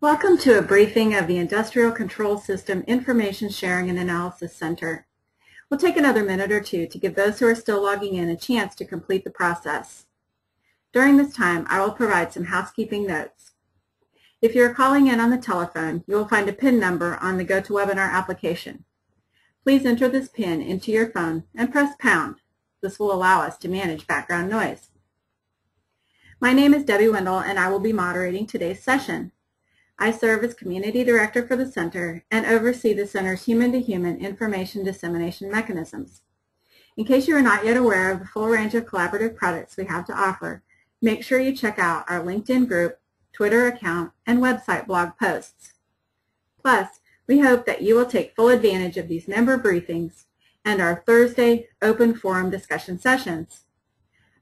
Welcome to a briefing of the Industrial Control System Information Sharing and Analysis Center. We'll take another minute or two to give those who are still logging in a chance to complete the process. During this time, I will provide some housekeeping notes. If you are calling in on the telephone, you will find a PIN number on the GoToWebinar application. Please enter this PIN into your phone and press pound. This will allow us to manage background noise. My name is Debbie Wendell, and I will be moderating today's session. I serve as Community Director for the Center and oversee the Center's human-to-human information dissemination mechanisms. In case you are not yet aware of the full range of collaborative products we have to offer, make sure you check out our LinkedIn group, Twitter account, and website blog posts. Plus, we hope that you will take full advantage of these member briefings and our Thursday open forum discussion sessions.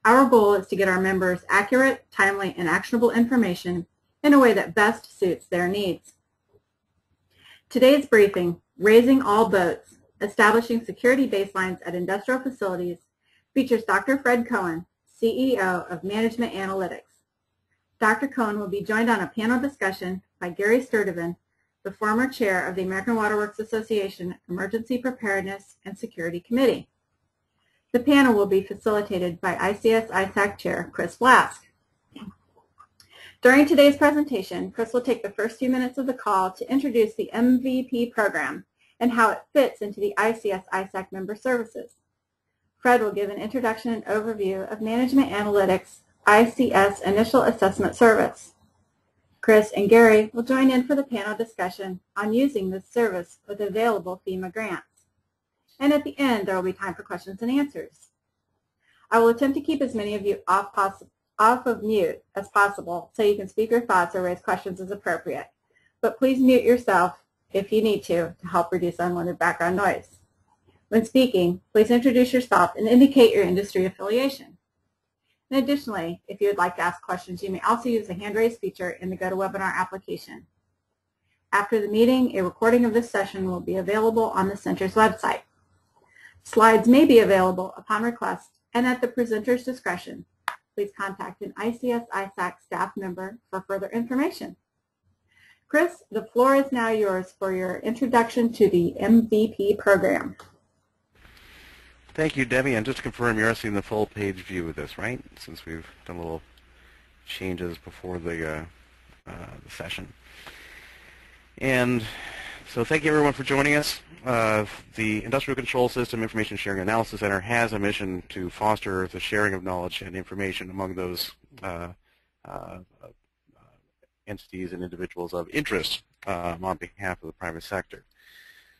Our goal is to get our members accurate, timely, and actionable information in a way that best suits their needs. Today's briefing, Raising All Boats, Establishing Security Baselines at Industrial Facilities, features Dr. Fred Cohen, CEO of Management Analytics. Dr. Cohen will be joined on a panel discussion by Gary Sturdivant, the former chair of the American Water Works Association Emergency Preparedness and Security Committee. The panel will be facilitated by ICS ISAC Chair Chris Blask. During today's presentation, Chris will take the first few minutes of the call to introduce the MVP program and how it fits into the ICS ISAC member services. Fred will give an introduction and overview of Management Analytics ICS Initial Assessment Service. Chris and Gary will join in for the panel discussion on using this service with available FEMA grants. And at the end, there will be time for questions and answers. I will attempt to keep as many of you off of mute as possible so you can speak your thoughts or raise questions as appropriate. But please mute yourself if you need to help reduce unwanted background noise. When speaking, please introduce yourself and indicate your industry affiliation. And additionally, if you would like to ask questions, you may also use the hand raise feature in the GoToWebinar application. After the meeting, a recording of this session will be available on the Center's website. Slides may be available upon request and at the presenter's discretion. Please contact an ICS ISAC staff member for further information. Chris, the floor is now yours for your introduction to the MVP program. Thank you, Debbie. And just to confirm, you're seeing the full page view of this, right? Since we've done little changes before the session. And so thank you, everyone, for joining us. The Industrial Control System Information Sharing Analysis Center has a mission to foster the sharing of knowledge and information among those entities and individuals of interest on behalf of the private sector.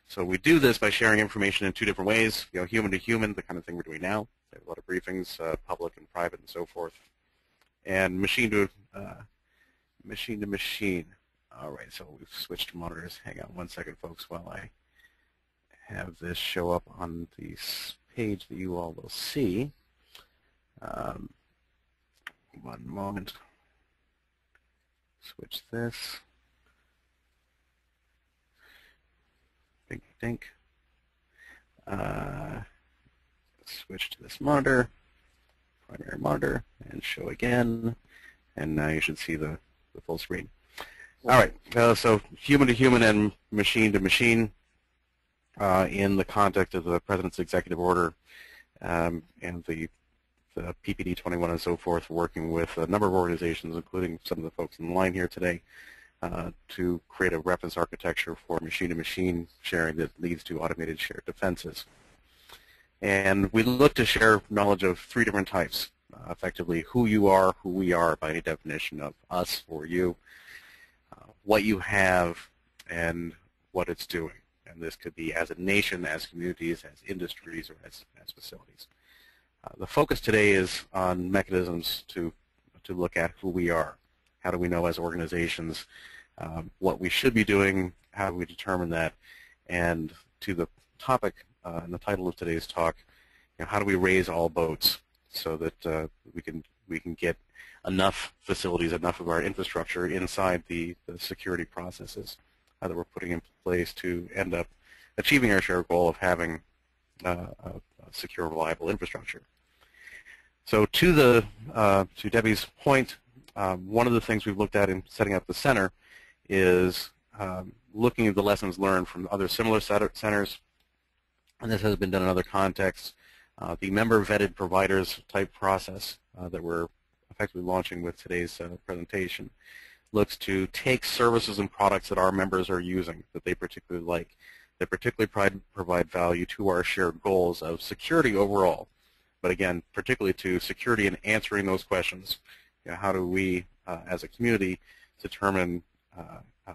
So we do this by sharing information in two different ways, human to human, the kind of thing we're doing now. We have a lot of briefings, public and private and so forth, and machine to machine. All right, so we've switched monitors. Hang on one second, folks, while I have this show up on the page that you all will see. One moment. Switch this. Dink, dink. Switch to this monitor, primary monitor, and show again. And now you should see the full screen. All right, so human to human and machine to machine in the context of the President's executive order and the PPD 21 and so forth, working with a number of organizations, including some of the folks in the line here today, to create a reference architecture for machine-to-machine sharing that leads to automated shared defenses. And we look to share knowledge of three different types, effectively who you are, who we are by any definition of us or you, what you have, and what it's doing. And this could be as a nation, as communities, as industries, or as facilities. The focus today is on mechanisms to look at who we are. How do we know as organizations what we should be doing, how do we determine that, and to the topic and the title of today's talk, how do we raise all boats so that we can get enough facilities, enough of our infrastructure inside the security processes that we're putting in place to end up achieving our shared goal of having a secure, reliable infrastructure. So to Debbie's point, one of the things we've looked at in setting up the center is looking at the lessons learned from other similar centers, and this has been done in other contexts. The member-vetted providers type process that we're effectively launching with today's presentation looks to take services and products that our members are using that they particularly like, that particularly provide value to our shared goals of security overall, but again, particularly to security and answering those questions. You know, how do we, as a community, determine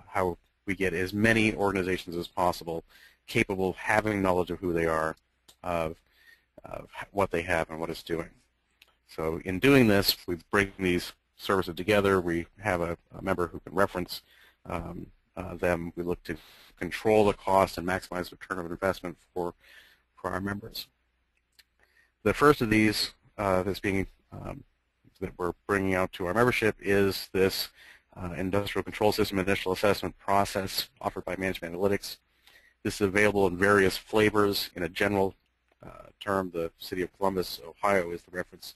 how we get as many organizations as possible capable of having knowledge of who they are, of what they have and what it's doing. So in doing this, we bring these services together. We have a member who can reference them. We look to control the cost and maximize the return of investment for our members. The first of these that we're bringing out to our membership is this Industrial Control System Initial Assessment process offered by Management Analytics. This is available in various flavors. In a general term, the City of Columbus, Ohio is the reference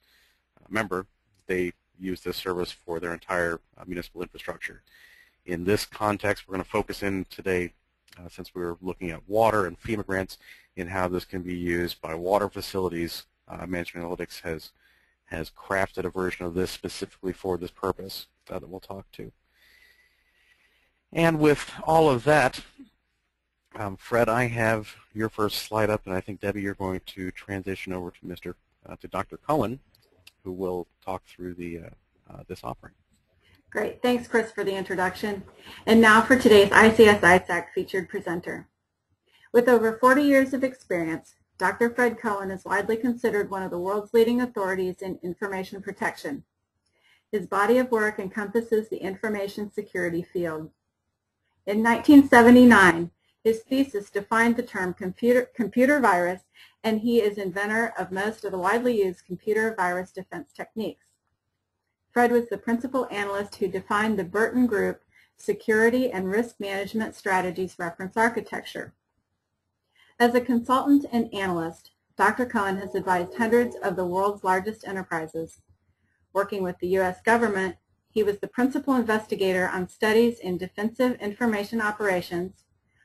member. They use this service for their entire municipal infrastructure. In this context, we're going to focus in today, since we're looking at water and FEMA grants, in how this can be used by water facilities. Management Analytics has crafted a version of this specifically for this purpose that we'll talk to. And with all of that, Fred, I have your first slide up, and I think, Debbie, you're going to transition over to Dr. Cohen, who will talk through this offering. Great. Thanks, Chris, for the introduction. And now for today's ICS ISAC featured presenter. With over 40 years of experience, Dr. Fred Cohen is widely considered one of the world's leading authorities in information protection. His body of work encompasses the information security field. In 1979, his thesis defined the term computer virus, and he is inventor of most of the widely used computer virus defense techniques. Fred was the principal analyst who defined the Burton Group Security and Risk Management Strategies Reference Architecture. As a consultant and analyst, Dr. Cohen has advised hundreds of the world's largest enterprises. Working with the U.S. government, he was the principal investigator on studies in defensive information operations,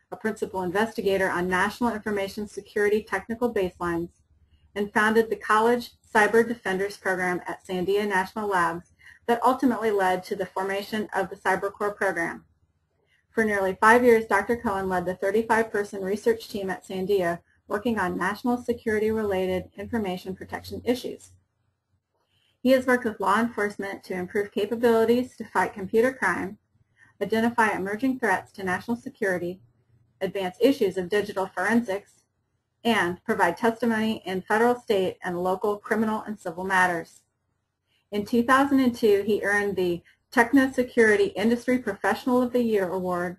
a principal investigator on national information security technical baselines, and founded the College Cyber Defenders program at Sandia National Labs that ultimately led to the formation of the Cyber Corps program. For nearly 5 years, Dr. Cohen led the 35-person research team at Sandia working on national security-related information protection issues. He has worked with law enforcement to improve capabilities to fight computer crime, identify emerging threats to national security, advance issues of digital forensics, and provide testimony in federal, state, and local criminal and civil matters. In 2002, he earned the Techno-Security Industry Professional of the Year Award,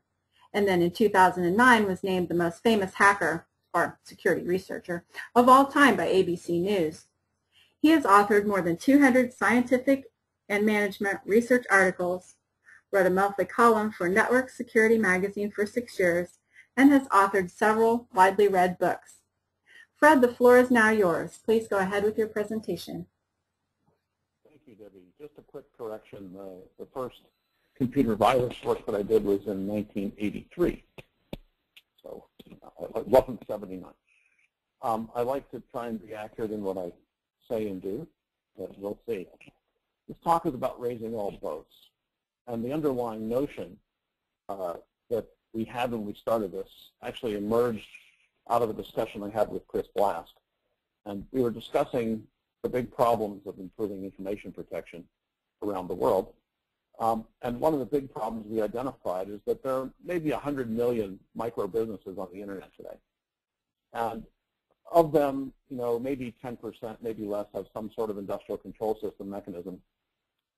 and then in 2009 was named the most famous hacker, or security researcher, of all time by ABC News. He has authored more than 200 scientific and management research articles, wrote a monthly column for Network Security magazine for 6 years, and has authored several widely read books. Fred, the floor is now yours. Please go ahead with your presentation. Thank you, Debbie. Just a quick correction. The first computer virus work that I did was in 1983, so it wasn't 79. I like to try and be accurate in what I say and do, but we'll see. This talk is about raising all boats, and the underlying notion that we had when we started this actually emerged out of a discussion I had with Chris Blast, and we were discussing the big problems of improving information protection around the world. And one of the big problems we identified is that there are maybe 100 million micro businesses on the internet today. And of them, maybe 10%, maybe less, have some sort of industrial control system mechanism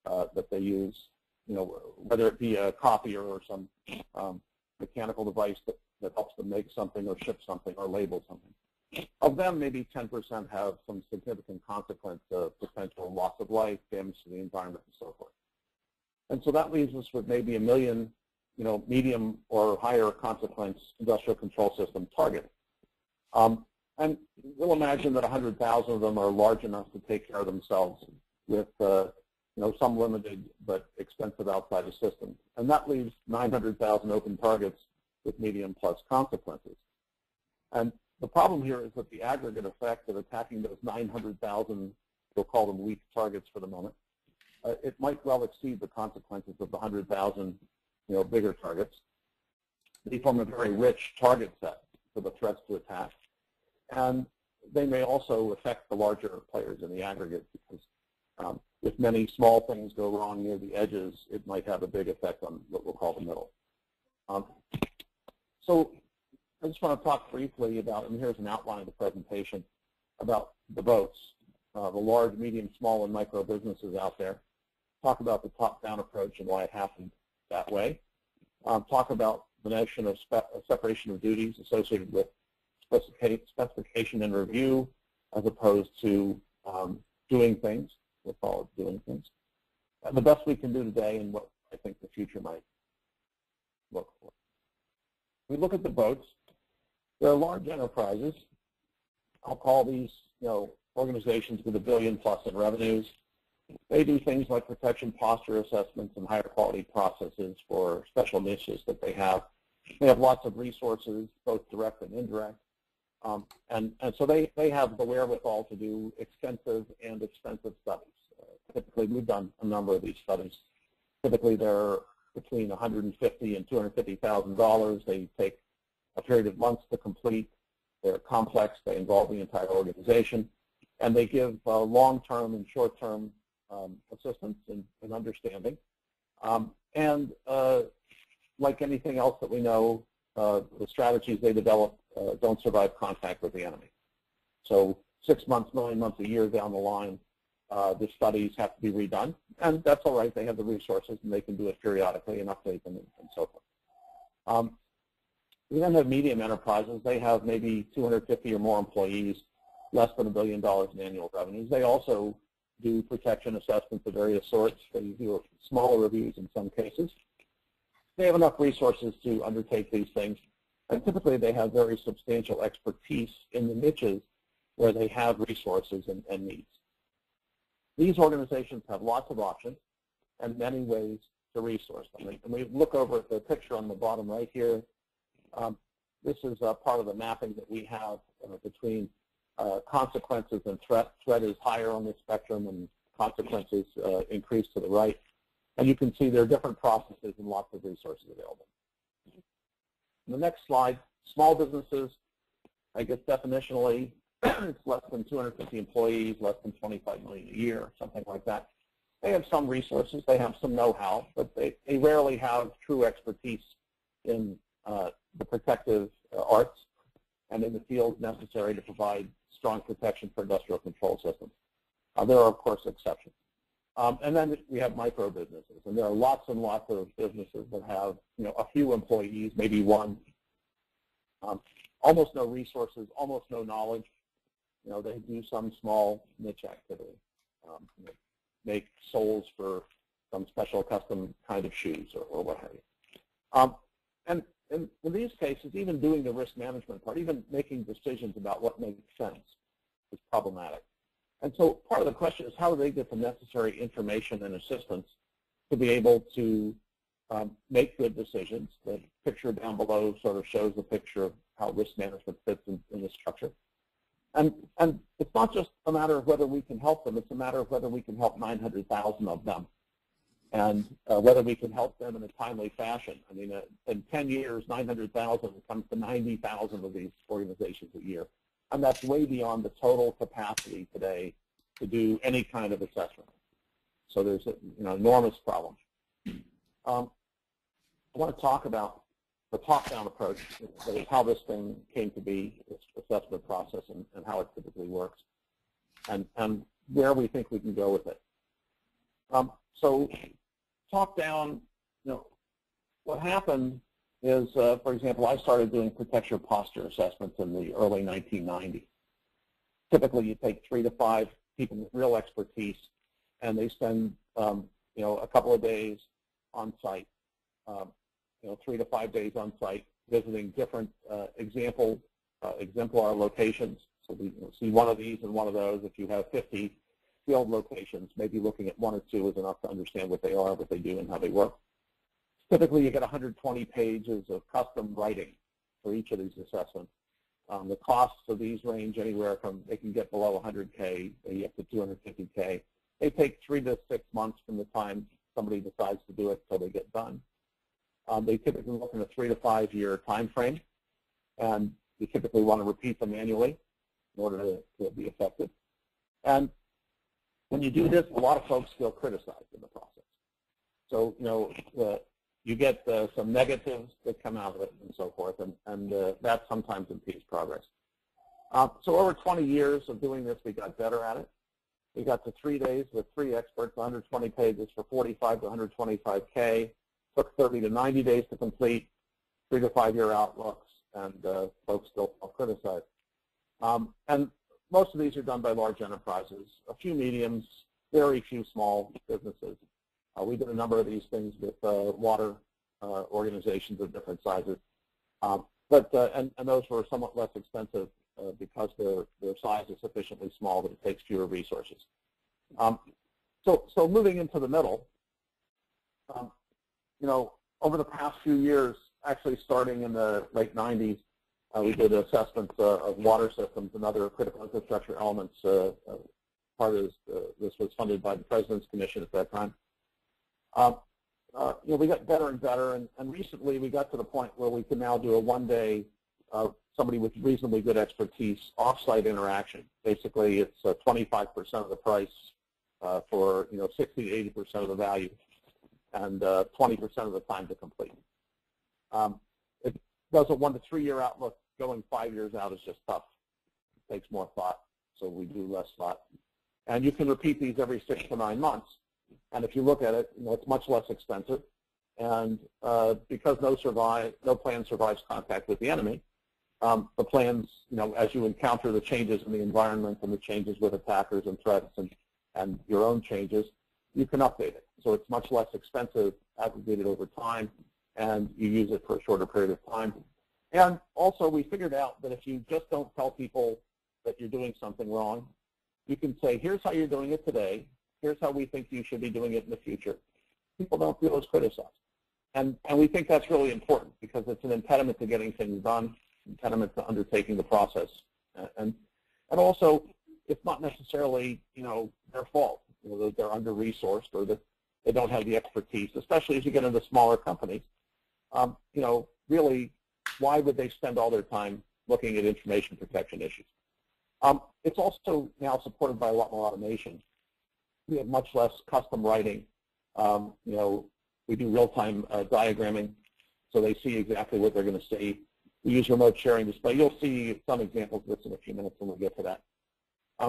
that they use, whether it be a copier or some mechanical device that helps them make something or ship something or label something. Of them, maybe 10% have some significant consequence of potential loss of life, damage to the environment, and so forth. And so that leaves us with maybe 1 million, medium or higher consequence industrial control system targets. And we'll imagine that 100,000 of them are large enough to take care of themselves with some limited but expensive outside assistance. And that leaves 900,000 open targets with medium plus consequences. And the problem here is that the aggregate effect of attacking those 900,000, we'll call them weak targets for the moment, it might well exceed the consequences of the 100,000, bigger targets. They form a very rich target set for the threats to attack. And they may also affect the larger players in the aggregate because if many small things go wrong near the edges, it might have a big effect on what we'll call the middle. So I just want to talk briefly about, and here's an outline of the presentation, about the votes, the large, medium, small, and micro businesses out there. Talk about the top-down approach and why it happened that way. Talk about the notion of separation of duties associated with specification and review as opposed to doing things. We'll call it doing things. And the best we can do today and what I think the future might look for. We look at the votes. There are large enterprises. I'll call these, organizations with $1 billion plus in revenues. They do things like protection posture assessments and higher quality processes for special niches that they have. They have lots of resources, both direct and indirect. And so they have the wherewithal to do extensive and expensive studies. Typically, we've done a number of these studies. Typically, they're between $150,000 and $250,000. They take a period of months to complete. They're complex. They involve the entire organization. And they give long-term and short-term assistance and understanding. And like anything else that we know, the strategies they develop don't survive contact with the enemy. So 6 months, 9 months, a year down the line, the studies have to be redone. And that's all right. They have the resources, and they can do it periodically and update them and so forth. We then have medium enterprises. They have maybe 250 or more employees, less than $1 billion in annual revenues. They also do protection assessments of various sorts. They do smaller reviews in some cases. They have enough resources to undertake these things. And typically, they have very substantial expertise in the niches where they have resources and needs. These organizations have lots of options and many ways to resource them. And we look over at the picture on the bottom right here. This is part of the mapping that we have between consequences and threat. Threat is higher on the spectrum, and consequences increase to the right. And you can see there are different processes and lots of resources available. The next slide, small businesses, I guess definitionally, it's less than 250 employees, less than 25 million a year, something like that. They have some resources, they have some know-how, but they rarely have true expertise in the protective arts and in the fields necessary to provide strong protection for industrial control systems. There are, of course, exceptions. And then we have micro businesses, and there are lots and lots of businesses that have, a few employees, maybe one, almost no resources, almost no knowledge. They do some small niche activity, make soles for some special custom kind of shoes or what have you. And in these cases, even doing the risk management part, even making decisions about what makes sense is problematic. And so part of the question is how do they get the necessary information and assistance to be able to make good decisions. The picture down below sort of shows the picture of how risk management fits in the structure. And it's not just a matter of whether we can help them, it's a matter of whether we can help 900,000 of them, and whether we can help them in a timely fashion. I mean, in 10 years, 900,000 comes to 90,000 of these organizations a year. And that's way beyond the total capacity today to do any kind of assessment. So there's an enormous problem. I want to talk about the top-down approach, that is how this thing came to be, this assessment process, and how it typically works, and where we think we can go with it. So top-down, what happened is, for example, I started doing protection posture assessments in the early 1990s. Typically, you take 3 to 5 people with real expertise, and they spend, a couple of days on site, 3 to 5 days on site, visiting different exemplar locations. So we see one of these and one of those. If you have 50 field locations. Maybe looking at one or two is enough to understand what they are, what they do, and how they work. Typically, you get 120 pages of custom writing for each of these assessments. The costs of these range anywhere from, they can get below 100K, maybe up to 250K. They take 3 to 6 months from the time somebody decides to do it until they get done. They typically look in a 3 to 5 year time frame, and you typically want to repeat them annually in order to be effective. And when you do this, a lot of folks feel criticized in the process. So, you get some negatives that come out of it and so forth, and that sometimes impedes progress. So over 20 years of doing this, we got better at it. We got to 3 days with 3 experts, 120 pages for 45 to 125K. Took 30 to 90 days to complete, 3 to 5 year outlooks, and folks still feel criticized. And most of these are done by large enterprises, a few mediums, very few small businesses. We did a number of these things with water organizations of different sizes, and those were somewhat less expensive because their size is sufficiently small that it takes fewer resources. So moving into the middle, over the past few years, actually starting in the late 90s, we did assessments of water systems and other critical infrastructure elements. Part of this was funded by the President's Commission at that time. We got better and better, and recently we got to the point where we can now do a one-day, somebody with reasonably good expertise, off-site interaction. Basically, it's 25% of the price for 60 to 80% of the value, and 20% of the time to complete. It does a 1 to 3 year outlook. Going 5 years out is just tough. It takes more thought, so we do less thought. And you can repeat these every 6 to 9 months. And if you look at it, it's much less expensive. And because no plan survives contact with the enemy, the plans, as you encounter the changes in the environment and the changes with attackers and threats and your own changes, you can update it. So it's much less expensive, aggregated over time, and you use it for a shorter period of time. And also, we figured out that if you just don't tell people that you're doing something wrong, you can say, here's how you're doing it today. Here's how we think you should be doing it in the future. People don't feel as criticized. And we think that's really important because it's an impediment to getting things done, impediment to undertaking the process. And also, it's not necessarily, their fault. That they're under-resourced or that they don't have the expertise, especially as you get into smaller companies. Really, why would they spend all their time looking at information protection issues? It's also now supported by a lot more automation. We have much less custom writing. We do real-time diagramming, so they see exactly what they're going to see. We use remote sharing display. You'll see some examples of this in a few minutes when we get to that.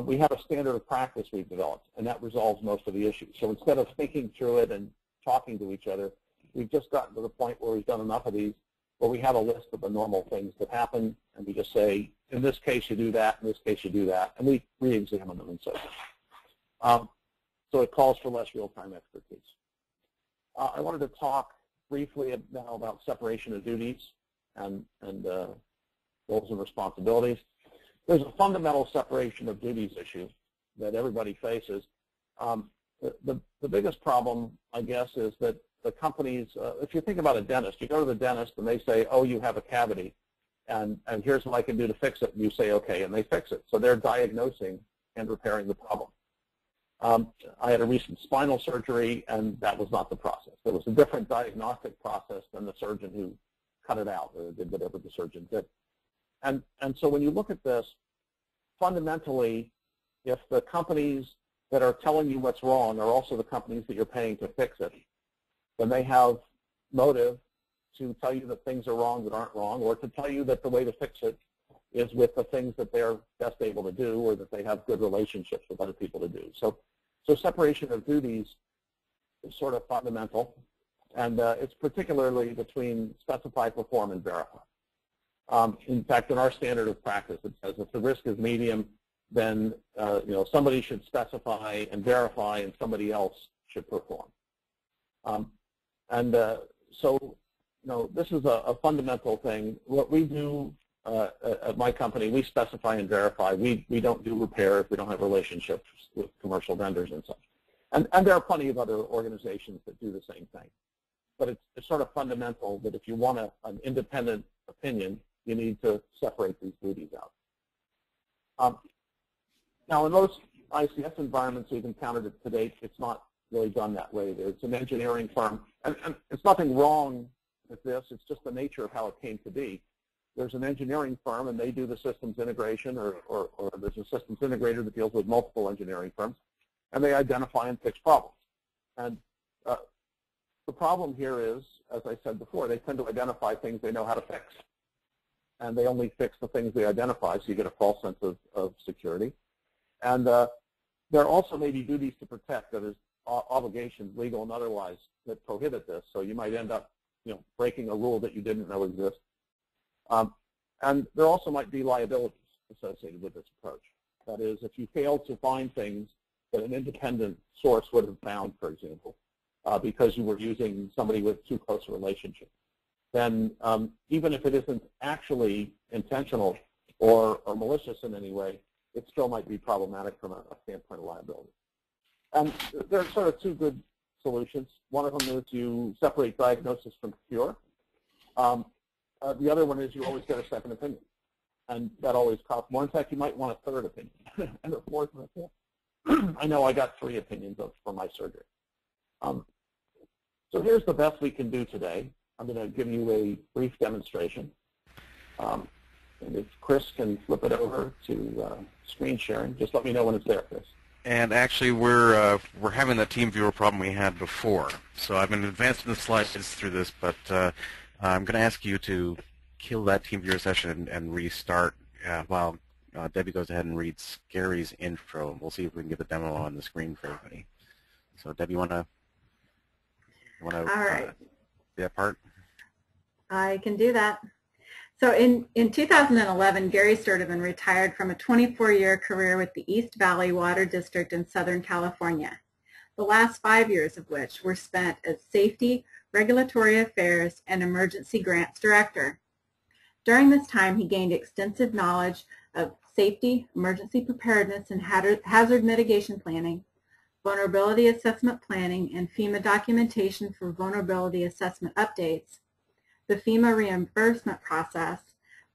We have a standard of practice we've developed, and that resolves most of the issues. So instead of thinking through it and talking to each other, we've just gotten to the point where we've done enough of these where we have a list of the normal things that happen, and we just say, in this case you do that, in this case you do that, and we re-examine them and so forth. So it calls for less real-time expertise. I wanted to talk briefly now about separation of duties and roles and responsibilities. There's a fundamental separation of duties issue that everybody faces. The biggest problem, I guess, is that the companies, if you think about a dentist, you go to the dentist and they say, oh, you have a cavity, and here's what I can do to fix it. And you say, okay, and they fix it. So they're diagnosing and repairing the problem. I had a recent spinal surgery, and that was not the process. It was a different diagnostic process than the surgeon who cut it out or did whatever the surgeon did. And so when you look at this, fundamentally, if the companies that are telling you what's wrong are also the companies that you're paying to fix it, then they have motive to tell you that things are wrong that aren't wrong, or to tell you that the way to fix it is with the things that they're best able to do or that they have good relationships with other people to do. So separation of duties is sort of fundamental, and it's particularly between specify, perform, and verify. In fact, in our standard of practice, it says if the risk is medium, then somebody should specify and verify, and somebody else should perform. So this is a fundamental thing. What we do at my company, we specify and verify. We don't do repairs. We don't have relationships with commercial vendors and such. And there are plenty of other organizations that do the same thing. But it's sort of fundamental that if you want an independent opinion, you need to separate these duties out. Now, in most ICS environments we've encountered to date, it's not really done that way. It's an engineering firm, and it's nothing wrong with this. It's just the nature of how it came to be. There's an engineering firm, and they do the systems integration, or there's a systems integrator that deals with multiple engineering firms, and they identify and fix problems. And the problem here is, as I said before, they tend to identify things they know how to fix. And they only fix the things they identify, so you get a false sense of security. And there also may be duties to protect, that is, obligations, legal and otherwise, that prohibit this. So you might end up, breaking a rule that you didn't know exists. And there also might be liabilities associated with this approach. That is, if you fail to find things that an independent source would have found, for example, because you were using somebody with too close a relationship, then even if it isn't actually intentional or malicious in any way, it still might be problematic from a standpoint of liability. And there are sort of two good solutions. One of them is you separate diagnosis from cure. The other one is you always get a second opinion, and that always costs more. In fact, you might want a third opinion and a fourth and a fifth. I know I got 3 opinions for my surgery. So here's the best we can do today. I'm going to give you a brief demonstration. And if Chris can flip it over to screen sharing, just let me know when it's there, Chris. And actually, we're having that team viewer problem we had before. So I've been advancing the slides through this, but I'm going to ask you to kill that team viewer session and restart while Debbie goes ahead and reads Gary's intro. We'll see if we can get the demo on the screen for everybody. So Debbie, you want to All right. see that part? I can do that. So in 2011, Gary Sturdivant retired from a 24-year career with the East Valley Water District in Southern California, the last 5 years of which were spent as Safety, Regulatory Affairs, and Emergency Grants Director. During this time, he gained extensive knowledge of safety, emergency preparedness, and hazard mitigation planning, vulnerability assessment planning, and FEMA documentation for vulnerability assessment updates, the FEMA reimbursement process,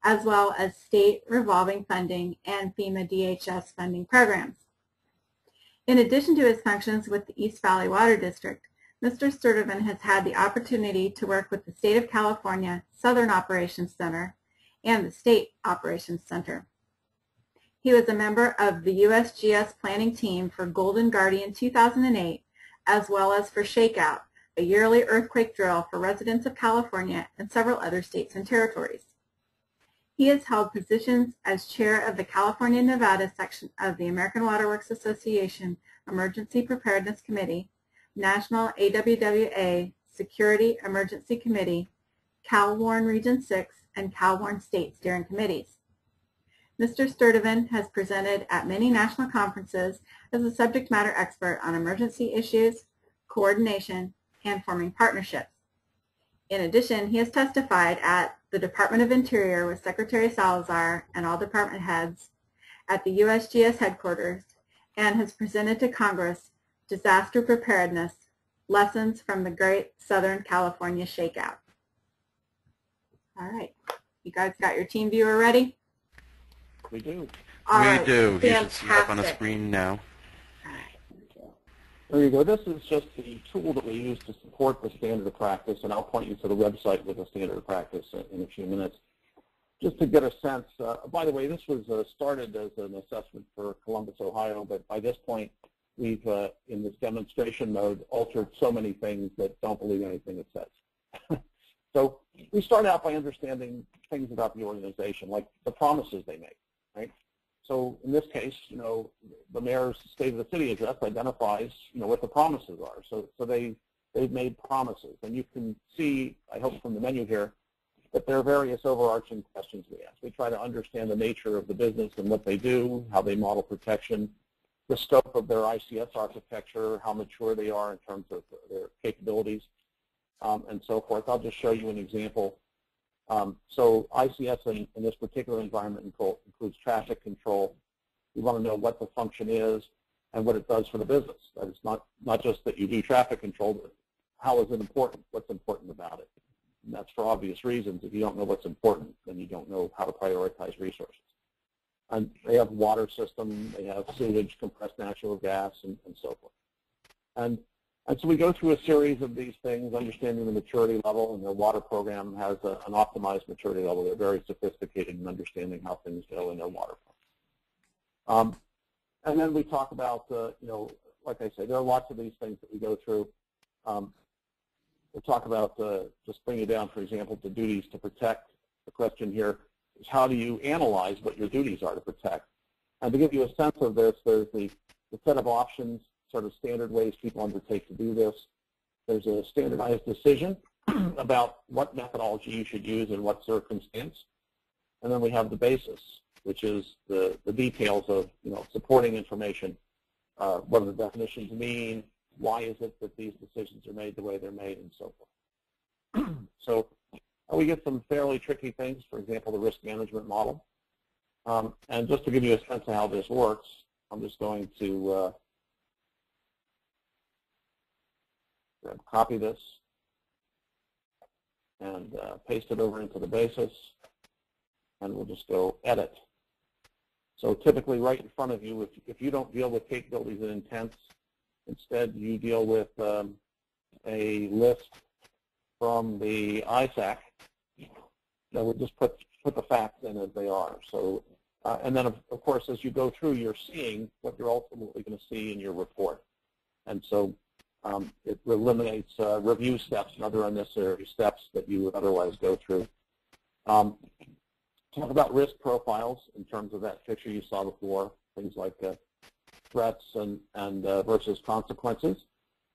as well as state revolving funding and FEMA DHS funding programs. In addition to his functions with the East Valley Water District, Mr. Sturdivant has had the opportunity to work with the State of California Southern Operations Center and the State Operations Center. He was a member of the USGS planning team for Golden Guardian 2008, as well as for Shakeout, a yearly earthquake drill for residents of California and several other states and territories. He has held positions as chair of the California-Nevada section of the American Water Works Association Emergency Preparedness Committee, National AWWA Security Emergency Committee, CalWARN Region 6, and CalWARN State Steering Committees. Mr. Sturdivant has presented at many national conferences as a subject matter expert on emergency issues, coordination, and forming partnerships. In addition, he has testified at the Department of Interior with Secretary Salazar and all department heads, at the USGS headquarters, and has presented to Congress Disaster Preparedness, Lessons from the Great Southern California Shakeout. All right, you guys got your team viewer ready? We do. All right. We do. Fantastic. You should see it up on the screen now. There you go. This is just the tool that we use to support the standard of practice, and I'll point you to the website with the standard of practice in a few minutes. Just to get a sense, by the way, this was started as an assessment for Columbus, Ohio, but by this point, we've, in this demonstration mode, altered so many things that don't believe anything it says. So we start out by understanding things about the organization, like the promises they make, right? So in this case, the mayor's State of the City address identifies, what the promises are. So they've made promises, and you can see, I hope from the menu here, that there are various overarching questions we ask. We try to understand the nature of the business and what they do, how they model protection, the scope of their ICS architecture, how mature they are in terms of their capabilities, and so forth. I'll just show you an example. So ICS in this particular environment includes traffic control. We want to know what the function is and what it does for the business. That it's not just that you do traffic control, but how is it important? What's important about it? And that's for obvious reasons. If you don't know what's important, then you don't know how to prioritize resources. And they have water system, they have sewage, compressed natural gas, and so forth. And so we go through a series of these things, understanding the maturity level, and their water program has an optimized maturity level. They're very sophisticated in understanding how things go in their water program. And then we talk about, like I say, there are lots of these things that we go through. We'll talk about, just bring it down, for example, to duties to protect. The question here is how do you analyze what your duties are to protect? And to give you a sense of this, there's the set of options, sort of standard ways people undertake to do this. There's a standardized decision about what methodology you should use in what circumstance. And then we have the basis, which is the details of supporting information. What do the definitions mean? Why is it that these decisions are made the way they're made, and so forth. So we get some fairly tricky things, for example, the risk management model. And just to give you a sense of how this works, I'm just going to copy this and paste it over into the basis, and we'll just go edit. So typically right in front of you, if you don't deal with capabilities and intents, instead you deal with a list from the ISAC that would just put the facts in as they are. So, and then of course as you go through, you're seeing what you're ultimately going to see in your report. And so it eliminates review steps and other unnecessary steps that you would otherwise go through. Talk about risk profiles in terms of that picture you saw before, things like threats and versus consequences.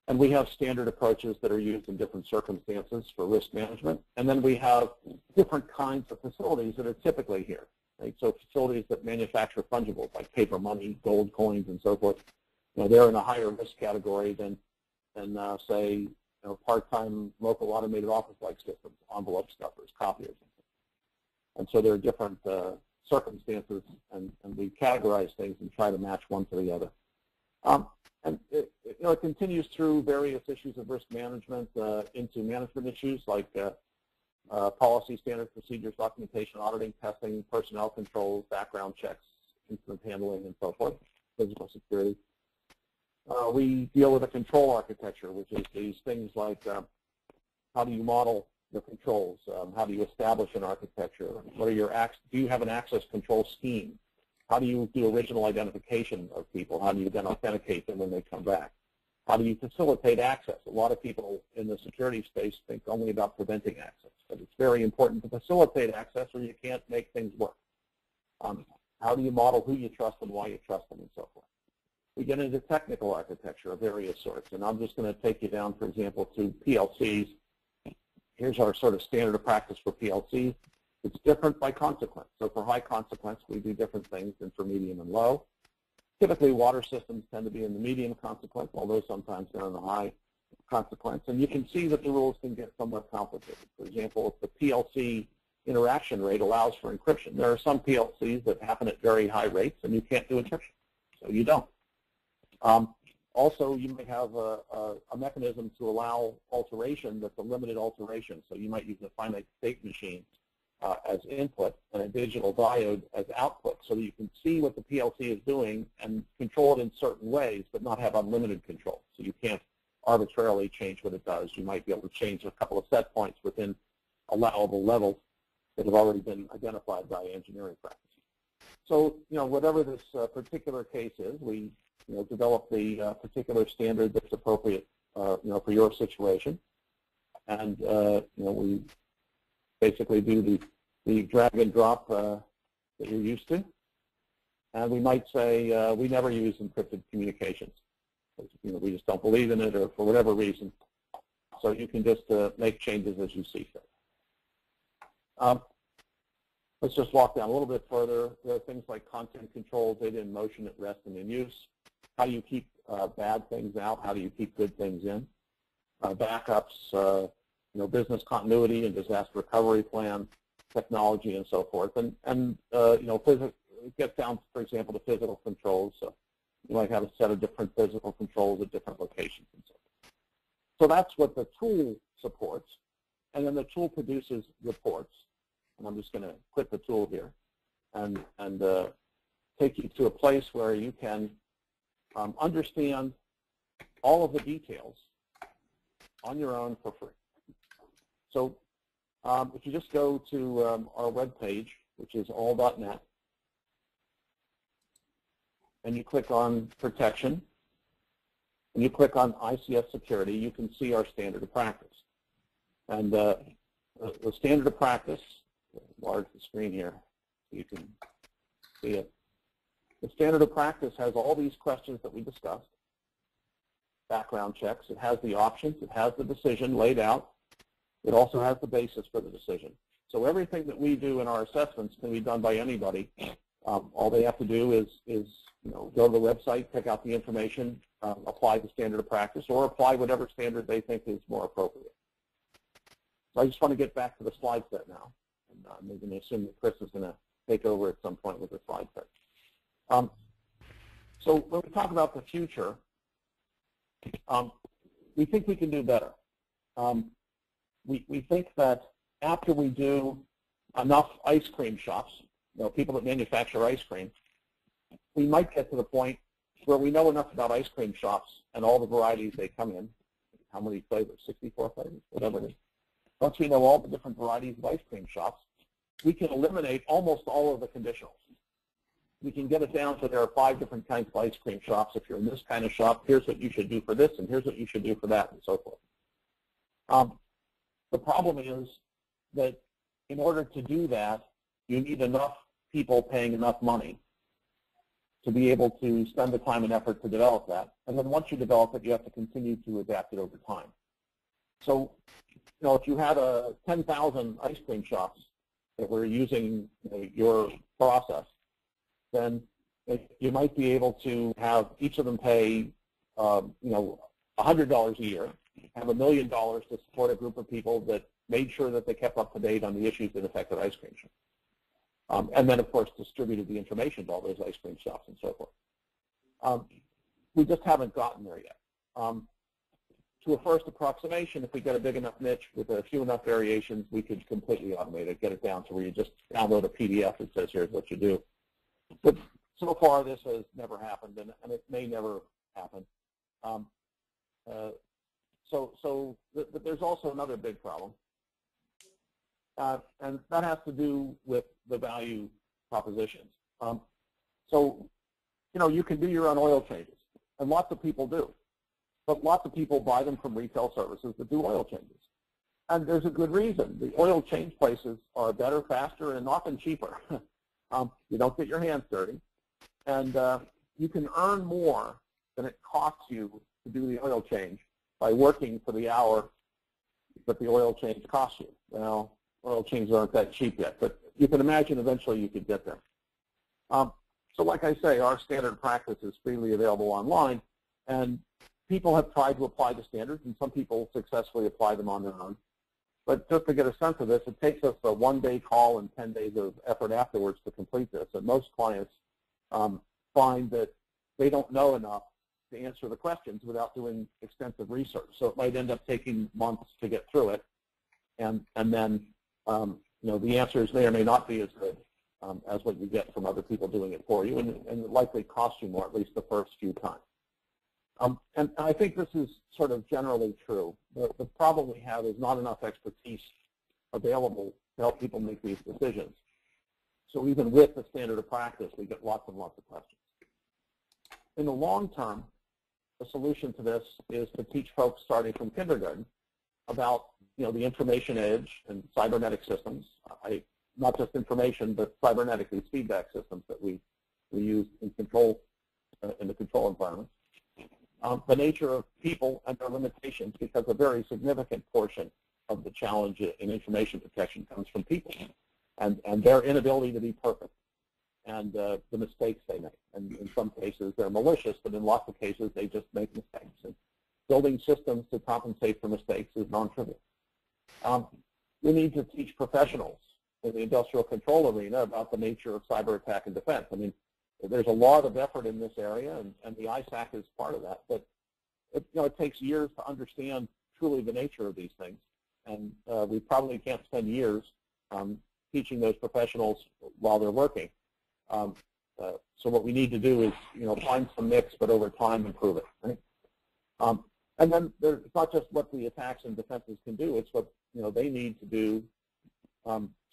And we have standard approaches that are used in different circumstances for risk management. And then we have different kinds of facilities that are typically here. Right? So facilities that manufacture fungibles like paper money, gold coins, and so forth, they're in a higher risk category than say, part-time local automated office-like systems, envelope stuffers, copiers. And so there are different circumstances, and we categorize things and try to match one to the other. And it continues through various issues of risk management into management issues like policy, standards, procedures, documentation, auditing, testing, personnel controls, background checks, incident handling, and so forth, physical security. We deal with a control architecture, which is these things like how do you model the controls? How do you establish an architecture? What are your do you have an access control scheme? How do you do original identification of people? How do you then authenticate them when they come back? How do you facilitate access? A lot of people in the security space think only about preventing access, but it's very important to facilitate access or you can't make things work. How do you model who you trust and why you trust them and so forth? We get into technical architecture of various sorts, and I'm just going to take you down, for example, to PLCs. Here's our sort of standard of practice for PLCs. It's different by consequence. So for high consequence, we do different things than for medium and low. Typically, water systems tend to be in the medium consequence, although sometimes they're in the high consequence. And you can see that the rules can get somewhat complicated. For example, if the PLC interaction rate allows for encryption, there are some PLCs that happen at very high rates, and you can't do encryption, so you don't. Also, you might have a mechanism to allow alteration that's a limited alteration. So you might use a finite state machine as input and a digital diode as output so that you can see what the PLC is doing and control it in certain ways, but not have unlimited control. So you can't arbitrarily change what it does. You might be able to change a couple of set points within allowable levels that have already been identified by engineering practice. So, whatever this particular case is, we develop the particular standard that's appropriate, for your situation, and we basically do the drag and drop that you're used to, and we might say we never use encrypted communications. We just don't believe in it, or for whatever reason. So you can just make changes as you see fit. Let's just walk down a little bit further. There are things like content control, data in motion, at rest, and in use. How do you keep bad things out? How do you keep good things in? Backups, business continuity and disaster recovery plan, technology and so forth. And it gets down, for example, to physical controls. So you might have a set of different physical controls at different locations and so forth. So that's what the tool supports. And then the tool produces reports. And I'm just going to quit the tool here and take you to a place where you can understand all of the details on your own for free. So if you just go to our web page, which is all.net, and you click on protection, and you click on ICS security, you can see our standard of practice. And the standard of practice, enlarge the screen here so you can see it. The standard of practice has all these questions that we discussed, background checks. It has the options. It has the decision laid out. It also has the basis for the decision. So everything that we do in our assessments can be done by anybody. All they have to do is go to the website, pick out the information, apply the standard of practice, or apply whatever standard they think is more appropriate. So I just want to get back to the slide set now. And I'm going to assume that Chris is going to take over at some point with the slide set. So when we talk about the future, we think we can do better. We think that after we do enough ice cream shops, people that manufacture ice cream, we might get to the point where we know enough about ice cream shops and all the varieties they come in. How many flavors? 64 flavors, whatever it is. Once we know all the different varieties of ice cream shops, we can eliminate almost all of the conditionals. We can get it down to there are 5 different kinds of ice cream shops. If you're in this kind of shop, here's what you should do for this, and here's what you should do for that, and so forth. The problem is that in order to do that, you need enough people paying enough money to be able to spend the time and effort to develop that. And then once you develop it, you have to continue to adapt it over time. So, if you had 10,000 ice cream shops that were using your process, then you might be able to have each of them pay, $100 a year, have $1 million to support a group of people that made sure that they kept up to date on the issues that affected ice cream shops. And then, of course, distributed the information to all those ice cream shops and so forth. We just haven't gotten there yet. To a first approximation, if we get a big enough niche with a few enough variations, we could completely automate it, get it down to where you just download a PDF that says, here's what you do. But so far, this has never happened, and it may never happen. But there's also another big problem, and that has to do with the value propositions. You can do your own oil changes, and lots of people do. But lots of people buy them from retail services that do oil changes. And there's a good reason. The oil change places are better, faster, and often cheaper. You don't get your hands dirty. And you can earn more than it costs you to do the oil change by working for the hour that the oil change costs you. Well, oil changes aren't that cheap yet, but you can imagine eventually you could get there. So like I say, our standard practice is freely available online, and people have tried to apply the standards, and some people successfully apply them on their own. But just to get a sense of this, it takes us a 1-day call and 10 days of effort afterwards to complete this. And most clients find that they don't know enough to answer the questions without doing extensive research. So it might end up taking months to get through it. And then the answers may or may not be as good as what you get from other people doing it for you, and it likely costs you more, at least the first few times. And I think this is sort of generally true. The problem we have is not enough expertise available to help people make these decisions. So even with the standard of practice, we get lots and lots of questions. In the long term, the solution to this is to teach folks starting from kindergarten about the information age and cybernetic systems. Not just information, but cybernetic, these feedback systems that we use in control in the control environment. The nature of people and their limitations, because a very significant portion of the challenge in information protection comes from people and their inability to be perfect and the mistakes they make. And in some cases, they're malicious, but in lots of cases, they just make mistakes. And building systems to compensate for mistakes is non-trivial. We need to teach professionals in the industrial control arena about the nature of cyber attack and defense. I mean, there's a lot of effort in this area, and the ISAC is part of that. But it takes years to understand truly the nature of these things, and we probably can't spend years teaching those professionals while they're working. So what we need to do is, find some mix, but over time improve it. Right? And then it's not just what the attacks and defenses can do; it's what they need to do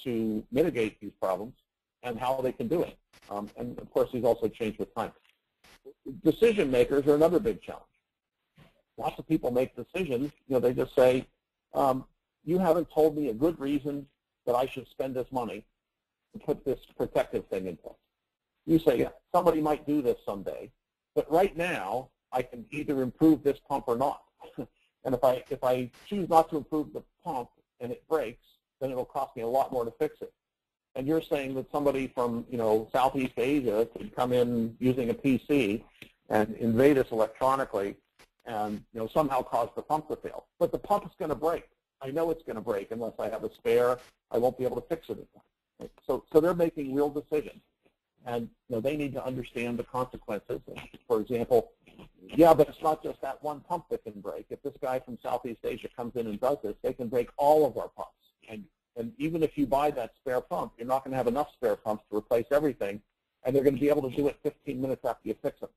to mitigate these problems and how they can do it. And of course, these also change with time. Decision makers are another big challenge. Lots of people make decisions. They just say, "You haven't told me a good reason that I should spend this money to put this protective thing in place." You say, "Yeah, somebody might do this someday, but right now I can either improve this pump or not." And if I choose not to improve the pump and it breaks, then it'll cost me a lot more to fix it. And you're saying that somebody from Southeast Asia could come in using a PC and invade us electronically and somehow cause the pump to fail. But the pump is going to break. I know it's going to break unless I have a spare. I won't be able to fix it in time. Right? So they're making real decisions, and they need to understand the consequences. For example, yeah, but it's not just that one pump that can break. If this guy from Southeast Asia comes in and does this, they can break all of our pumps. And even if you buy that spare pump, you're not going to have enough spare pumps to replace everything, and they're going to be able to do it 15 minutes after you fix them.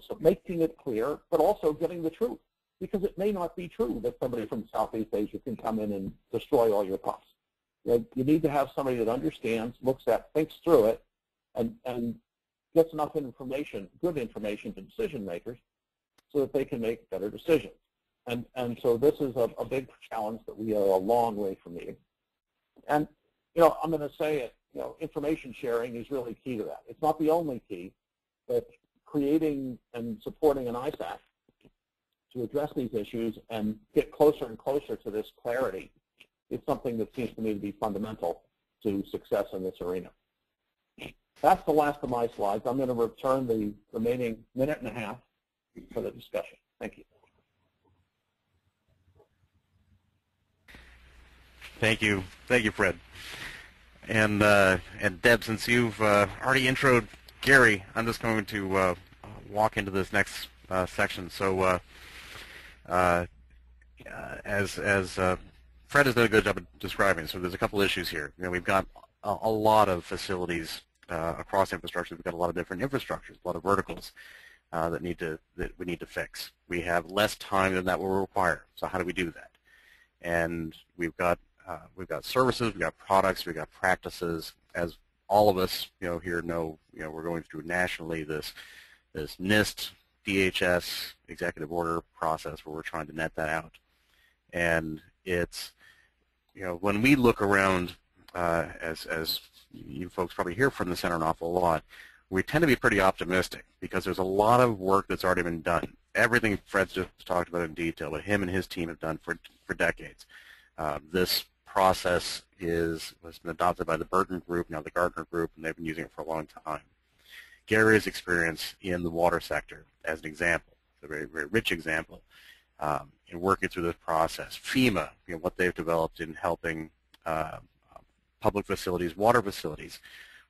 So making it clear, but also getting the truth, because it may not be true that somebody from Southeast Asia can come in and destroy all your pumps. You need to have somebody that understands, looks at, thinks through it, and gets enough information, good information to decision makers so that they can make better decisions. And so this is a big challenge that we are a long way from meeting. And, I'm going to say it, information sharing is really key to that. It's not the only key, but creating and supporting an ISAC to address these issues and get closer and closer to this clarity is something that seems to me to be fundamental to success in this arena. That's the last of my slides. I'm going to return the remaining minute and a half for the discussion. Thank you. Thank you, Fred. And Deb, since you've already introed Gary, I'm just going to walk into this next section. So, as Fred has done a good job of describing, so there's a couple issues here. We've got a lot of facilities across infrastructure. We've got a lot of different infrastructures, a lot of verticals that we need to fix. We have less time than that will require. So how do we do that? And we've got services, we've got products, we've got practices. As all of us, here know, we're going through nationally this NIST, DHS executive order process where we're trying to net that out. And it's, when we look around, as you folks probably hear from the center an awful lot, we tend to be pretty optimistic because there's a lot of work that's already been done. Everything Fred's just talked about in detail, what him and his team have done for decades. This process has been adopted by the Burton Group, now the Gartner Group, and they've been using it for a long time. Gary's experience in the water sector, as an example, a very, very rich example, in working through this process. FEMA, what they've developed in helping public facilities, water facilities,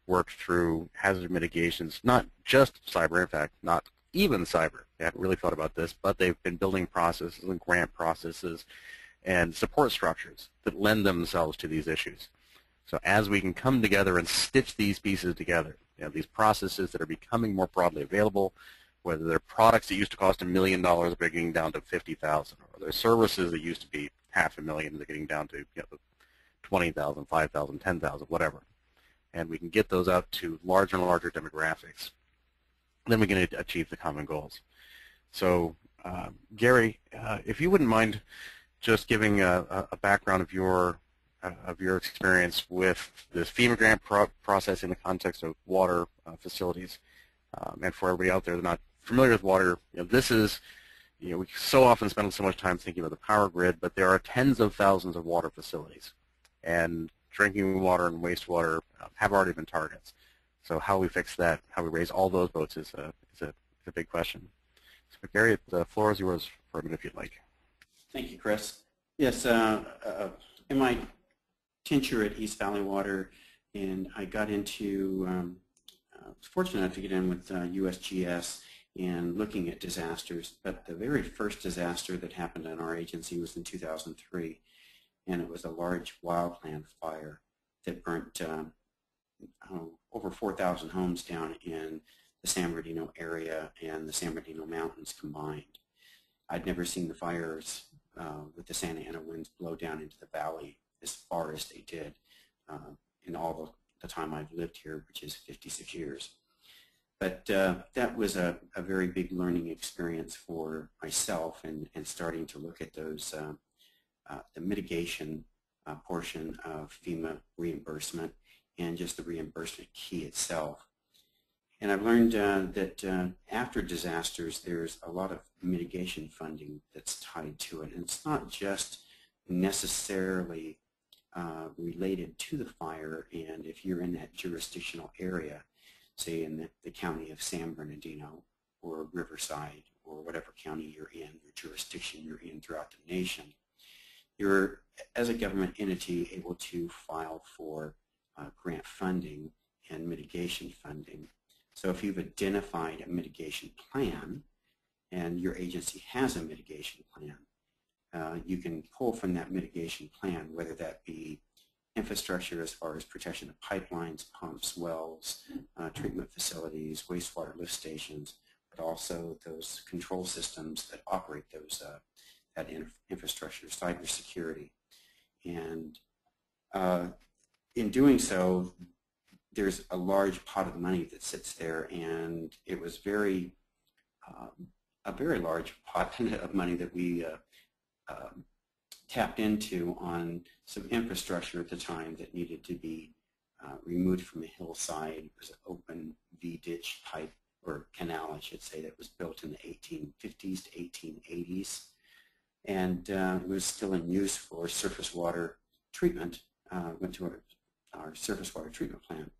work through hazard mitigations, not just cyber, in fact, not even cyber. They haven't really thought about this, but they've been building processes and grant processes and support structures that lend themselves to these issues. So as we can come together and stitch these pieces together, these processes that are becoming more broadly available, whether they're products that used to cost $1 million, they're getting down to $50,000, or they're services that used to be $500,000, they're getting down to $20,000, $5,000, $10,000, whatever. And we can get those out to larger and larger demographics. Then we can achieve the common goals. So, Gary, if you wouldn't mind just giving a background of your experience with this FEMA grant process in the context of water facilities, and for everybody out there that's not familiar with water, this is, we so often spend so much time thinking about the power grid, but there are tens of thousands of water facilities, and drinking water and wastewater have already been targets. So how we fix that, how we raise all those boats is a big question. So Gary, the floor is yours for a minute if you'd like. Thank you, Chris. Yes, in my tincture at East Valley Water, and I got into, was fortunate enough to get in with USGS and looking at disasters. But the very first disaster that happened in our agency was in 2003, and it was a large wildland fire that burnt over 4,000 homes down in the San Bernardino area and the San Bernardino Mountains combined. I'd never seen the fires with the Santa Ana winds blow down into the valley as far as they did in all the time I've lived here, which is 56 years. But that was a very big learning experience for myself, and starting to look at those the mitigation portion of FEMA reimbursement and just the reimbursement key itself. And I've learned that after disasters, there's a lot of mitigation funding that's tied to it. And it's not just necessarily related to the fire, and if you're in that jurisdictional area, say in the county of San Bernardino or Riverside or whatever county you're in, your jurisdiction you're in throughout the nation, you're, as a government entity, able to file for grant funding and mitigation funding. So if you've identified a mitigation plan and your agency has a mitigation plan, you can pull from that mitigation plan, whether that be infrastructure as far as protection of pipelines, pumps, wells, treatment facilities, wastewater lift stations, but also those control systems that operate those that infrastructure, cybersecurity. And in doing so, there's a large pot of money that sits there, and it was a very large pot of money that we tapped into on some infrastructure at the time that needed to be removed from a hillside. It was an open V-ditch pipe, or canal, I should say, that was built in the 1850s to 1880s, and it was still in use for surface water treatment. Went to our surface water treatment plant.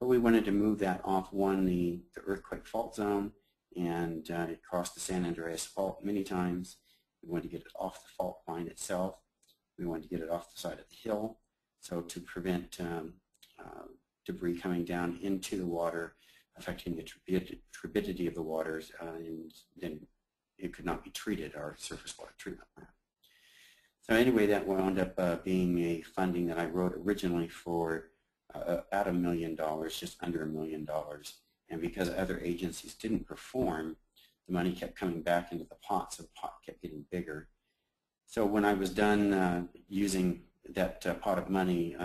But we wanted to move that off, the earthquake fault zone, and it crossed the San Andreas Fault many times. We wanted to get it off the fault line itself. We wanted to get it off the side of the hill, so to prevent debris coming down into the water, affecting the turbidity of the waters, and then it could not be treated, our surface water treatment plant. So anyway, that wound up being a funding that I wrote originally for about $1 million, just under $1 million. And because other agencies didn't perform, the money kept coming back into the pot, so the pot kept getting bigger. So when I was done using that pot of money,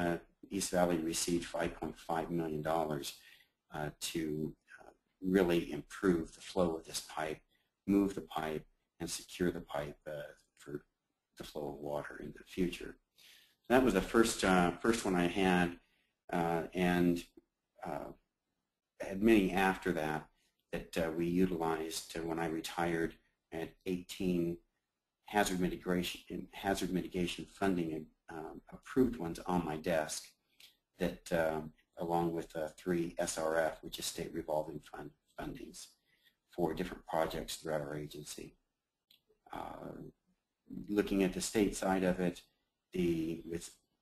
East Valley received $5.5 million to really improve the flow of this pipe, move the pipe, and secure the pipe for the flow of water in the future. So that was the first one I had, and had many after that we utilized when I retired. I had 18 hazard mitigation funding approved ones on my desk that, along with 3 SRF, which is state revolving fund fundings for different projects throughout our agency. Looking at the state side of it,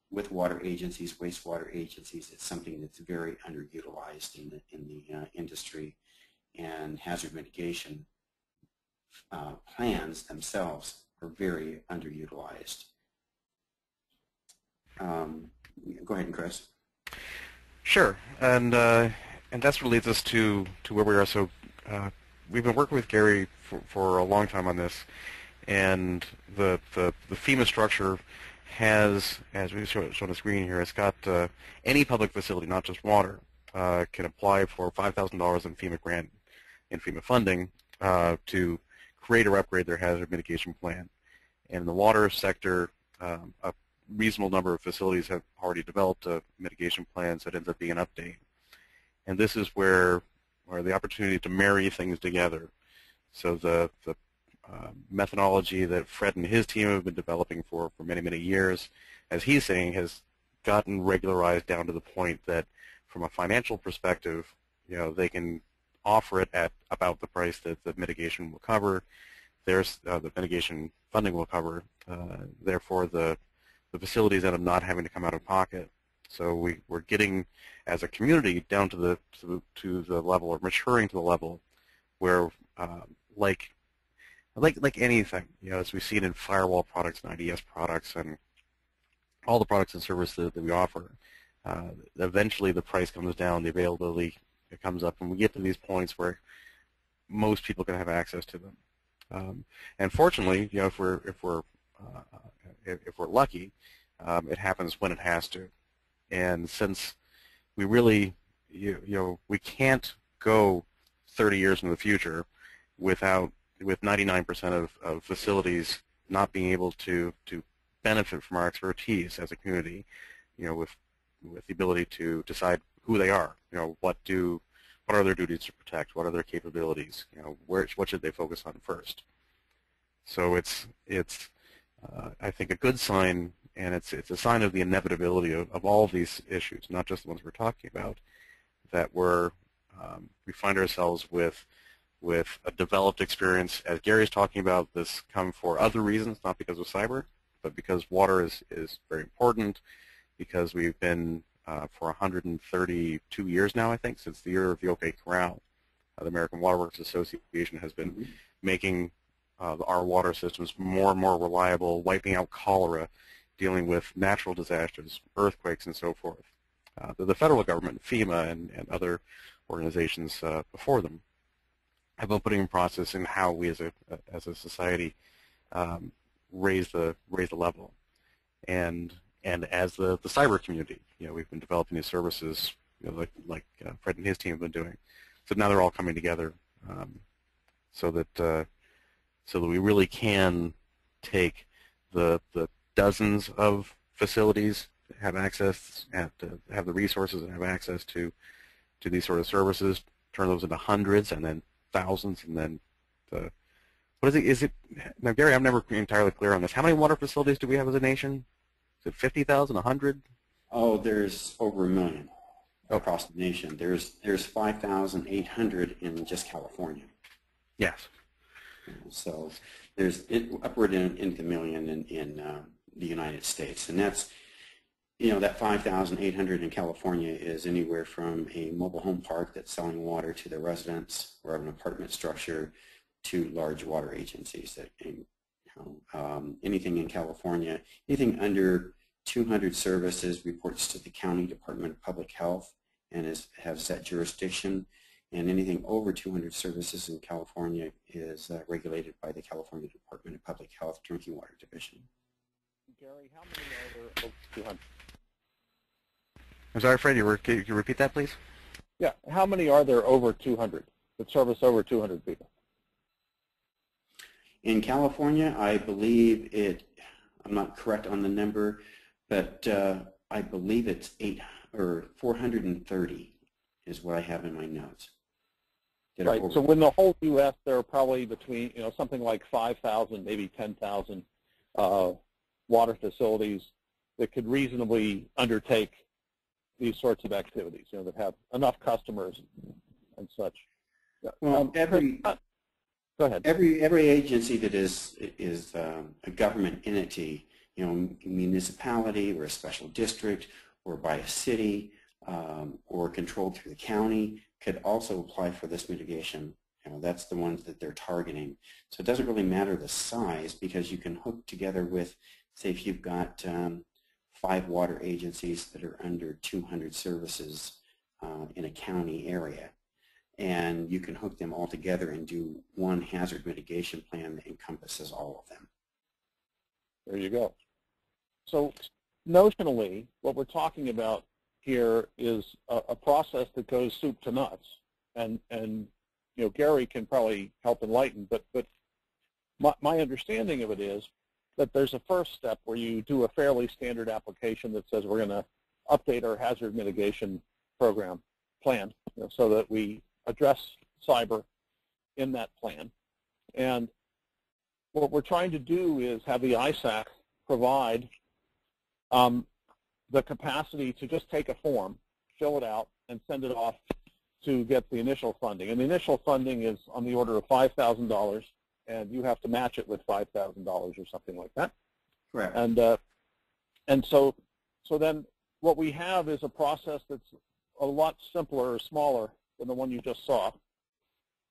with water agencies, wastewater agencies, it's something that's very underutilized in the industry, and hazard mitigation plans themselves are very underutilized. Go ahead, Chris. Sure, and that's what leads us to where we are. So we've been working with Gary for a long time on this, and the FEMA structure has, as we show on the screen here, it's got any public facility, not just water, can apply for $5,000 in FEMA grant and FEMA funding to create or upgrade their hazard mitigation plan. And in the water sector, a reasonable number of facilities have already developed mitigation plans that ends up being an update. And this is where the opportunity to marry things together. So the methodology that Fred and his team have been developing for many, many years, as he's saying, has gotten regularized down to the point that from a financial perspective, they can offer it at about the price that the mitigation will cover. The mitigation funding will cover. Therefore, the the facilities end up not having to come out of pocket. So we're getting, as a community, down to the level, or maturing to the level, where like anything, as we've seen in firewall products and IDS products and all the products and services that we offer, eventually the price comes down, the availability it comes up, and we get to these points where most people can have access to them. And fortunately, if we're lucky, it happens when it has to. And since we really, we can't go 30 years into the future with 99% of facilities not being able to benefit from our expertise as a community, with the ability to decide who they are, what are their duties to protect, what are their capabilities, what should they focus on first. So it's I think a good sign, and it's a sign of the inevitability of all of these issues, not just the ones we're talking about, that we find ourselves with a developed experience. As Gary's talking about, this come for other reasons, not because of cyber, but because water is very important, because we've been for 132 years now, I think, since the year of the OK Corral. The American Water Works Association has been making our water systems more and more reliable, wiping out cholera, dealing with natural disasters, earthquakes, and so forth. The federal government, FEMA, and other organizations before them have been putting in process in how we as a society raise the level. And as the cyber community, we've been developing these services, like Fred and his team have been doing. So now they're all coming together, so that we really can take the dozens of facilities that have access, have the resources, and have access to these sort of services, turn those into hundreds, and then thousands, and then what is it? Is it now, Gary? I'm never entirely clear on this. How many water facilities do we have as a nation? Is it 50,000, 100? Oh, there's over 1 million across the nation. There's 5,800 in just California. Yes. So there's upward into 1 million in the United States, and that's that 5,800 in California is anywhere from a mobile home park that's selling water to the residents, or an apartment structure, to large water agencies. That anything in California, anything under 200 services reports to the County Department of Public Health and has that jurisdiction, and anything over 200 services in California is regulated by the California Department of Public Health Drinking Water Division. Gary, how many are there over 200? I'm sorry, Fred, can you repeat that, please? Yeah, how many are there over 200 that service over 200 people? In California, I believe I'm not correct on the number, but I believe it's 430 is what I have in my notes. Right, so in the whole U.S., there are probably between, something like 5,000, maybe 10,000 water facilities that could reasonably undertake these sorts of activities, that have enough customers and such. Well, go ahead. Every agency that is a government entity, municipality or a special district or by a city or controlled through the county, could also apply for this mitigation. That's the ones that they're targeting. So it doesn't really matter the size, because you can hook together with, say, if you've got 5 water agencies that are under 200 services in a county area, and you can hook them all together and do one hazard mitigation plan that encompasses all of them. There you go. So notionally, what we're talking about here is a process that goes soup to nuts, and Gary can probably help enlighten, but my understanding of it is that there's a first step where you do a fairly standard application that says we're going to update our hazard mitigation program plan, so that we address cyber in that plan. And what we're trying to do is have the ISAC provide the capacity to just take a form, fill it out, and send it off to get the initial funding. And the initial funding is on the order of $5,000, and you have to match it with $5,000 or something like that. Correct. And And so then what we have is a process that's a lot simpler or smaller than the one you just saw.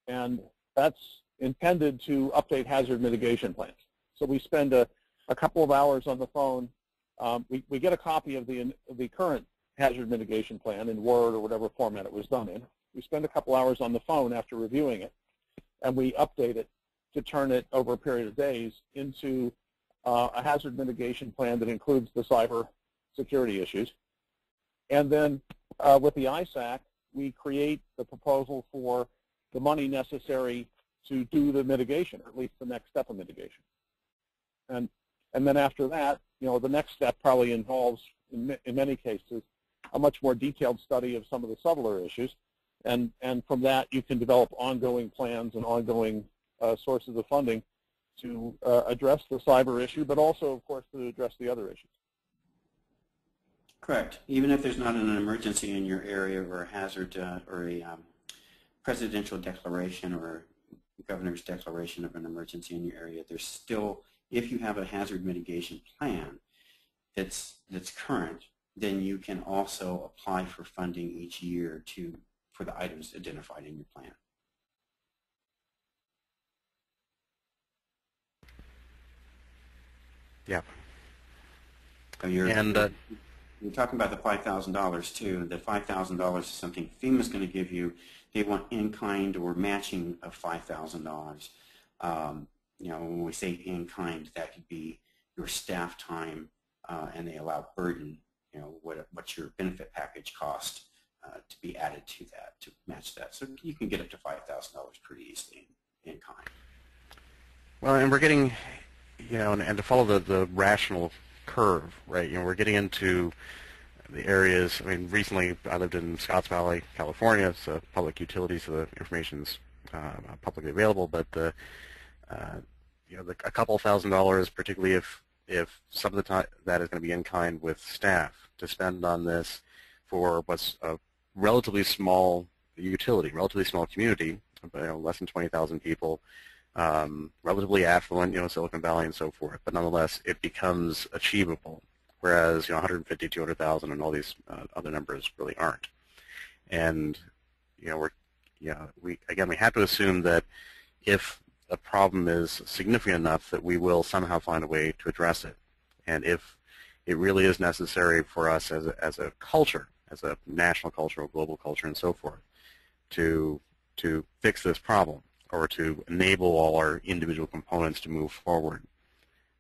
And that's intended to update hazard mitigation plans. So we spend a couple of hours on the phone. We get a copy of the current hazard mitigation plan in Word or whatever format it was done in. We spend a couple hours on the phone after reviewing it, and we update it to turn it over a period of days into a hazard mitigation plan that includes the cyber security issues. And then with the ISAC, we create the proposal for the money necessary to do the mitigation, or at least the next step of mitigation. And then after that, the next step probably involves, in many cases, a much more detailed study of some of the subtler issues. And from that, you can develop ongoing plans and ongoing sources of funding to address the cyber issue, but also, of course, to address the other issues. Correct. Even if there's not an emergency in your area or a hazard or a presidential declaration or governor's declaration of an emergency in your area, there's still, if you have a hazard mitigation plan that's current, then you can also apply for funding each year for the items identified in your plan. Yeah. So you're talking about the $5,000 too. The $5,000 is something FEMA's going to give you. They want in-kind or matching of $5,000. When we say in-kind, that could be your staff time, and they allow burden. What's your benefit package cost to be added to that to match that. So you can get up to $5,000 pretty easily in kind. Well, and we're getting, and to follow the rational curve, right? We're getting into the areas. I mean, recently I lived in Scotts Valley, California. It's a public utility, so the information's publicly available. But a couple $1,000s, particularly if some of the time that is going to be in kind with staff to spend on this for what's a relatively small utility, relatively small community, less than 20,000 people, relatively affluent, Silicon Valley and so forth. But nonetheless, it becomes achievable, whereas 150, 200,000 and all these other numbers really aren't. And we have to assume that if a problem is significant enough that we will somehow find a way to address it. And if it really is necessary for us as a culture, as a national culture or global culture and so forth, to fix this problem or to enable all our individual components to move forward,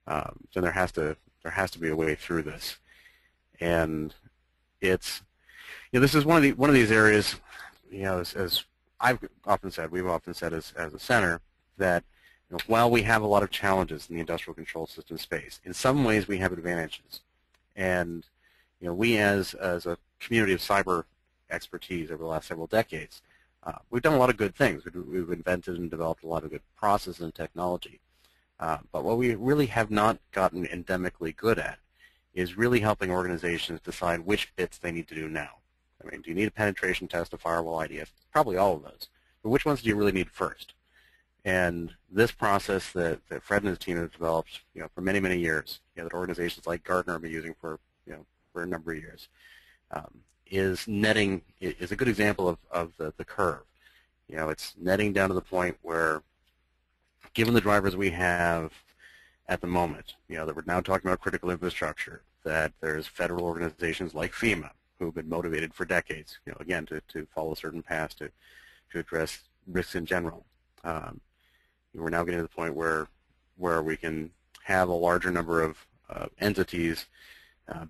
then there has to be a way through this. And it's this is one of these areas, as I've often said, we've often said as a center, that while we have a lot of challenges in the industrial control system space, in some ways we have advantages. And we as a community of cyber expertise over the last several decades, we've done a lot of good things. We've invented and developed a lot of good processes and technology. But what we really have not gotten endemically good at is really helping organizations decide which bits they need to do now. I mean, do you need a penetration test, a firewall IDF? Probably all of those. But which ones do you really need first? And this process that Fred and his team have developed, for many, many years, that organizations like Gartner have been using for a number of years, is a good example of the curve. It's netting down to the point where, given the drivers we have at the moment, that we're now talking about critical infrastructure, that there's federal organizations like FEMA who have been motivated for decades, again, to follow a certain path to address risks in general. We're now getting to the point where we can have a larger number of entities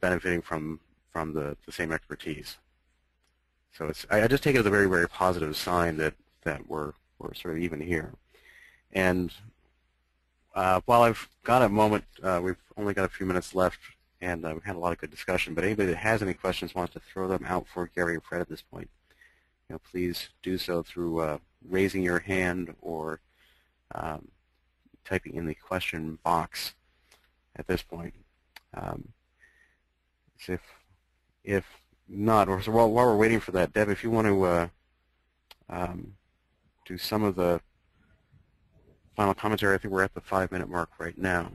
benefiting from the same expertise. So I just take it as a very, very positive sign that we're sort of even here. And while I've got a moment, we've only got a few minutes left, and we've had a lot of good discussion. But anybody that has any questions wants to throw them out for Gary and Fred at this point, please do so through raising your hand or typing in the question box at this point. If not, or so while we're waiting for that, Deb, if you want to do some of the final commentary, I think we're at the 5-minute mark right now.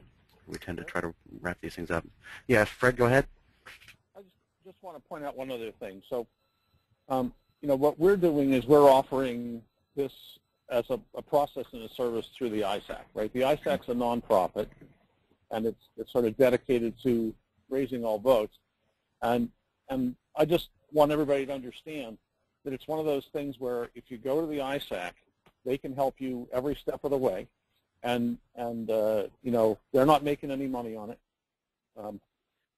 We tend to try to wrap these things up. Yeah, Fred, go ahead. I just want to point out one other thing. So, you know, what we're doing is we're offering this as a process and a service through the ISAC, right? The ISAC's a nonprofit, and it's sort of dedicated to raising all votes. And I just want everybody to understand that it's one of those things where if you go to the ISAC, they can help you every step of the way. And you know, they're not making any money on it.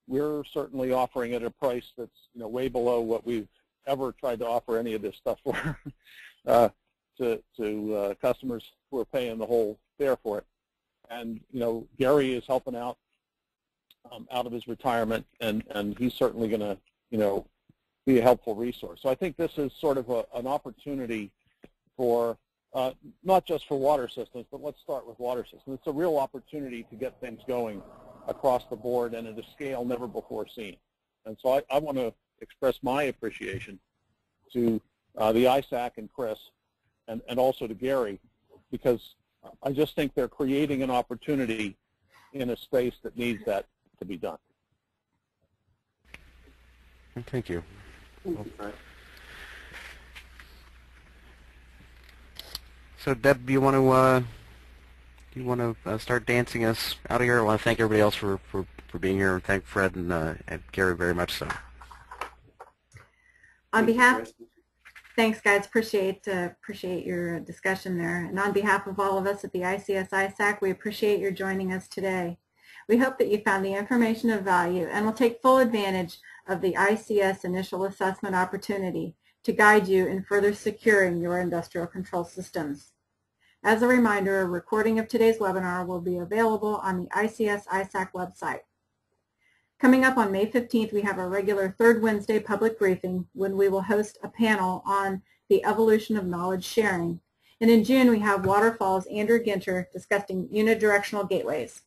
We're certainly offering it at a price that's, you know, way below what we've ever tried to offer any of this stuff for to customers who are paying the whole fare for it. And, you know, Gary is helping out of his retirement, and he's certainly going to, you know, be a helpful resource. So I think this is sort of an opportunity for not just for water systems, but let's start with water systems. It's a real opportunity to get things going across the board and at a scale never before seen. And so I want to express my appreciation to the ISAC and Chris, and also to Gary, because I just think they're creating an opportunity in a space that needs that to be done. Thank you. So Deb, you want to start dancing us out of here? I want to thank everybody else for being here, and thank Fred and Gary very much so. On behalf, thanks guys, appreciate your discussion there. And on behalf of all of us at the ICS ISAC, we appreciate your joining us today. We hope that you found the information of value and will take full advantage of the ICS Initial Assessment opportunity to guide you in further securing your industrial control systems. As a reminder, a recording of today's webinar will be available on the ICS ISAC website. Coming up on May 15th, we have our regular third Wednesday public briefing when we will host a panel on the evolution of knowledge sharing. And in June, we have Waterfall's Andrew Ginter discussing unidirectional gateways.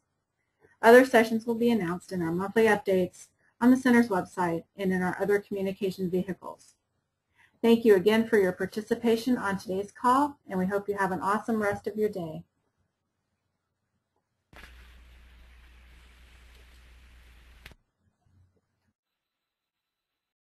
Other sessions will be announced in our monthly updates on the Center's website and in our other communication vehicles. Thank you again for your participation on today's call, and we hope you have an awesome rest of your day.